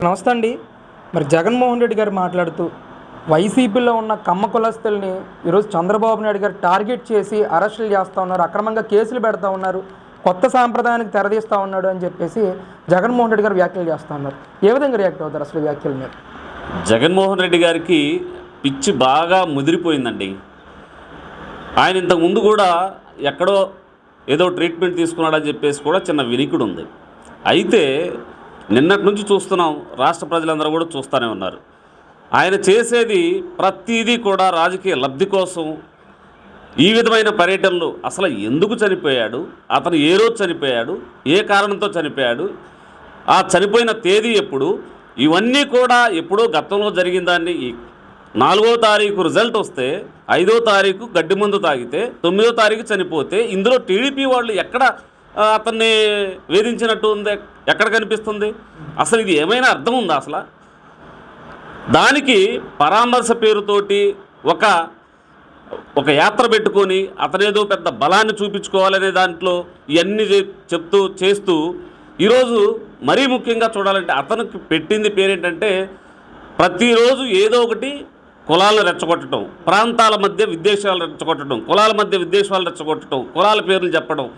నమస్తే అండి. మరి జగన్మోహన్ రెడ్డి గారు మాట్లాడుతూ వైసీపీలో ఉన్న కమ్మ కులస్తుల్ని ఈరోజు చంద్రబాబు నాయుడు గారు టార్గెట్ చేసి అరెస్టులు చేస్తూ ఉన్నారు, అక్రమంగా కేసులు పెడతా ఉన్నారు, కొత్త సాంప్రదాయానికి తెరదీస్తూ ఉన్నాడు అని చెప్పేసి జగన్మోహన్ రెడ్డి గారు వ్యాఖ్యలు చేస్తూ ఉన్నారు. ఏ విధంగా రియాక్ట్ అవుతారు అసలు వ్యాఖ్యల మీద? జగన్మోహన్ రెడ్డి గారికి పిచ్చి బాగా ముదిరిపోయిందండి. ఆయన ఇంతకుముందు కూడా ఎక్కడో ఏదో ట్రీట్మెంట్ తీసుకున్నాడని చెప్పేసి కూడా చిన్న వినికుడు ఉంది. అయితే నిన్నటి నుంచి చూస్తున్నాం, రాష్ట్ర ప్రజలందరూ కూడా చూస్తూనే ఉన్నారు. ఆయన చేసేది ప్రతిదీ కూడా రాజకీయ లబ్ధి కోసం. ఈ విధమైన పర్యటనలు అసలు ఎందుకు చనిపోయాడు, అతను ఏ రోజు చనిపోయాడు, ఏ కారణంతో చనిపోయాడు, ఆ చనిపోయిన తేదీ ఎప్పుడు, ఇవన్నీ కూడా ఎప్పుడో గతంలో జరిగిన దాన్ని 4వ తారీఖు రిజల్ట్ వస్తే 5వ తారీఖు గడ్డి మందు తాగితే 9వ తారీఖు చనిపోతే ఇందులో టీడీపీ వాళ్ళు ఎక్కడ అతన్ని వేధించినట్టు ఉంది, ఎక్కడ కనిపిస్తుంది? అసలు ఇది ఏమైనా అర్థం ఉందా? అసలు దానికి పరామర్శ పేరుతోటి ఒక యాత్ర పెట్టుకొని అతనేదో పెద్ద బలాన్ని చూపించుకోవాలనే దాంట్లో ఇవన్నీ చేస్తూ ఈరోజు మరీ ముఖ్యంగా చూడాలంటే అతనికి పెట్టింది పేరేంటంటే ప్రతిరోజు ఏదో ఒకటి కులాలను రెచ్చగొట్టడం, ప్రాంతాల మధ్య విద్వేషాలు రెచ్చగొట్టడం, కులాల మధ్య విద్వేషాలు రెచ్చగొట్టడం, కులాల పేర్లు చెప్పడం.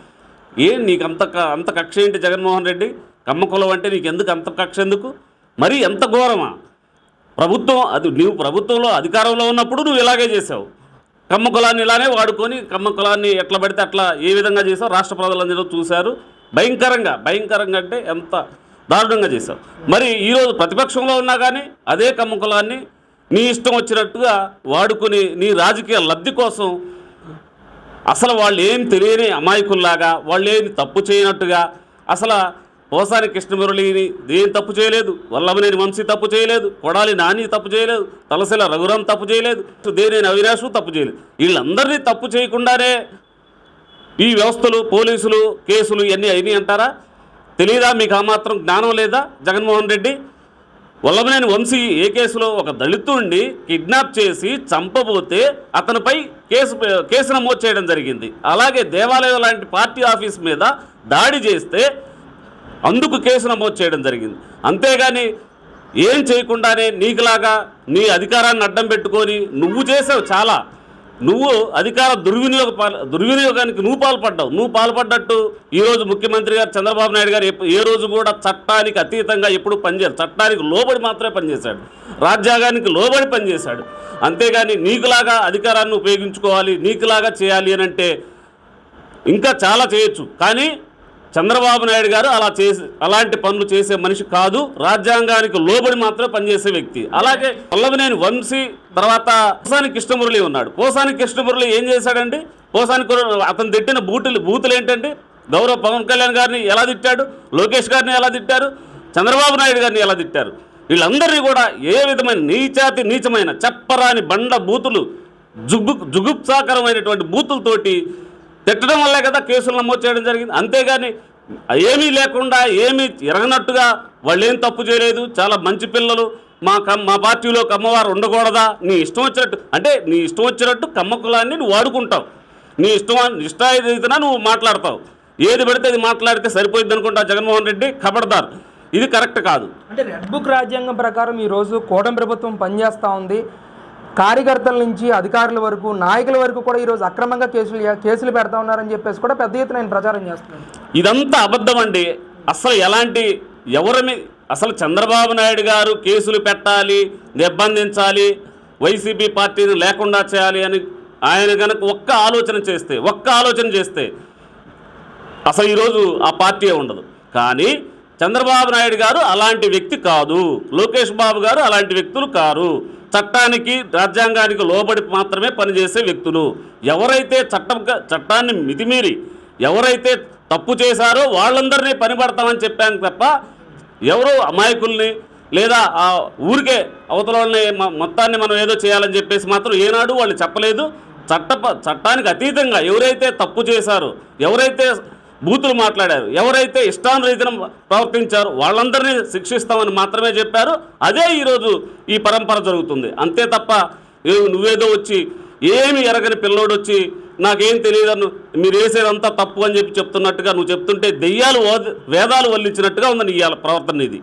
నీకు అంత కక్ష ఏంటి జగన్మోహన్ రెడ్డి? కమ్మ కులం అంటే నీకు ఎందుకు అంత కక్ష? ఎందుకు మరి? ఎంత ఘోరమా? నువ్వు ప్రభుత్వంలో అధికారంలో ఉన్నప్పుడు నువ్వు ఇలాగే చేసావు. కమ్మ కులాన్ని ఇలానే వాడుకొని కమ్మ కులాన్ని ఎట్లా పడితే అట్లా ఏ విధంగా చేసావు రాష్ట్ర ప్రజలందరూ చూశారు. భయంకరంగా అంటే ఎంత దారుణంగా చేశావు. మరి ఈరోజు ప్రతిపక్షంలో ఉన్నా కానీ అదే కమ్మ కులాన్ని నీ ఇష్టం వచ్చినట్టుగా వాడుకొని నీ రాజకీయ లబ్ధి కోసం అసలు వాళ్ళు ఏం తెలియని అమాయకుల్లాగా, వాళ్ళు ఏమి తప్పు చేయనట్టుగా, అసలు పోసాని కృష్ణమురళిని ఏం తప్పు చేయలేదు, వల్లభనేని వంశీ తప్పు చేయలేదు, కొడాలి నాని తప్పు చేయలేదు, తలసిల రఘురాం తప్పు చేయలేదు, దేనేని అవినాష్ తప్పు చేయలేదు. వీళ్ళందరినీ తప్పు చేయకుండానే ఈ వ్యవస్థలు, పోలీసులు, కేసులు ఇవన్నీ అయినాయి అంటారా? తెలీదా మీకు? ఆ మాత్రం జ్ఞానం లేదా జగన్మోహన్ రెడ్డి? వల్లభనేని వంశీ ఏ కేసులో ఒక దళితుడిని కిడ్నాప్ చేసి చంపబోతే అతనిపై కేసు నమోదు చేయడం జరిగింది. అలాగే దేవాలయం లాంటి పార్టీ ఆఫీస్ మీద దాడి చేస్తే అందుకు కేసు నమోదు చేయడం జరిగింది. అంతేగాని ఏం చేయకుండానే నీకులాగా నీ అధికారాన్ని అడ్డం పెట్టుకొని నువ్వు చేసావు చాలా. నువ్వు అధికార దుర్వినియోగానికి నువ్వు పాల్పడ్డట్టు ఈరోజు ముఖ్యమంత్రి గారు చంద్రబాబు నాయుడు గారు ఏ రోజు కూడా చట్టానికి అతీతంగా ఎప్పుడు పనిచేయరు. చట్టానికి లోబడి మాత్రమే పనిచేశాడు, రాజ్యాంగానికి లోబడి పనిచేశాడు. అంతేగాని నీకులాగా అధికారాన్ని ఉపయోగించుకోవాలి, నీకులాగా చేయాలి అని అంటే ఇంకా చాలా చేయొచ్చు. కానీ చంద్రబాబు నాయుడు గారు అలాంటి పనులు చేసే మనిషి కాదు. రాజ్యాంగానికి లోబడి మాత్రమే పనిచేసే వ్యక్తి. అలాగే వల్లభనేని వంశీ తర్వాత పోసాని కృష్ణమురళి ఉన్నాడు. పోసాని కృష్ణమురళి ఏం చేశాడండి? అతను తిట్టిన బూతులు ఏంటండి? గౌరవ పవన్ కళ్యాణ్ గారిని ఎలా తిట్టాడు, లోకేష్ గారిని ఎలా తిట్టారు, చంద్రబాబు నాయుడు గారిని ఎలా తిట్టారు? వీళ్ళందరినీ కూడా ఏ విధమైన నీచమైన చెప్పరాని బండ బూతులు, జుగుప్సాకరమైనటువంటి బూతులతోటి తిట్టడం వల్లే కదా కేసులు నమోదు చేయడం జరిగింది. అంతేగాని ఏమీ లేకుండా ఏమీ ఎరగనట్టుగా వాళ్ళు ఏం తప్పు చేయలేదు, చాలా మంచి పిల్లలు, మా పార్టీలో కమ్మవారు ఉండకూడదా, నీ ఇష్టం వచ్చినట్టు అంటే నీ ఇష్టం వచ్చినట్టు కమ్మ కులాన్ని నువ్వు వాడుకుంటావు, నీ ఇష్టాయితీన నువ్వు మాట్లాడతావు, ఏది పడితే అది మాట్లాడితే సరిపోయింది అనుకుంటా జగన్మోహన్ రెడ్డి. ఖబర్దార్, ఇది కరెక్ట్ కాదు. అంటే రెడ్ బుక్ రాజ్యాంగం ప్రకారం ఈరోజు కూటమి ప్రభుత్వం పనిచేస్తూ ఉంది. కార్యకర్తల నుంచి అధికారుల వరకు, నాయకుల వరకు కూడా ఈరోజు అక్రమంగా కేసులు పెడతా ఉన్నారని చెప్పేసి కూడా పెద్ద ఎత్తున ఆయన ప్రచారం చేస్తున్నారు. ఇదంతా అబద్ధం అండి. అసలు చంద్రబాబు నాయుడు గారు కేసులు పెట్టాలి, నిర్బంధించాలి, వైసీపీ పార్టీని లేకుండా చేయాలి అని ఆయన కనుక ఒక్క ఆలోచన చేస్తే అసలు ఈరోజు ఆ పార్టీ ఉండదు. కానీ చంద్రబాబు నాయుడు గారు అలాంటి వ్యక్తి కాదు, లోకేష్ బాబు గారు అలాంటి వ్యక్తులు కారు. చట్టానికి, రాజ్యాంగానికి లోబడి మాత్రమే పనిచేసే వ్యక్తులు. ఎవరైతే చట్టాన్ని మితిమీరి ఎవరైతే తప్పు చేశారో వాళ్ళందరినీ పనిపడతామని చెప్పాను తప్ప ఎవరో అమాయకుల్ని లేదా ఆ ఊరికే అవతలని మొత్తాన్ని మనం ఏదో చేయాలని చెప్పేసి మాత్రం ఏనాడు వాళ్ళు చెప్పలేదు. చట్టానికి అతీతంగా ఎవరైతే తప్పు చేశారో, ఎవరైతే బూతులు మాట్లాడారు, ఎవరైతే ఇష్టానురీతిన ప్రవర్తించారో వాళ్ళందరినీ శిక్షిస్తామని మాత్రమే చెప్పారు. అదే ఈరోజు ఈ పరంపర జరుగుతుంది. అంతే తప్ప నువ్వేదో వచ్చి ఏమి ఎరగని పిల్లోడు వచ్చి నాకేం తెలియదు, మీరు వేసేదంతా తప్పు అని చెప్తున్నట్టుగా నువ్వు చెప్తుంటే దెయ్యాలు వేదాలు వల్లించినట్టుగా ఉంది నీ ప్రవర్తన ఇది.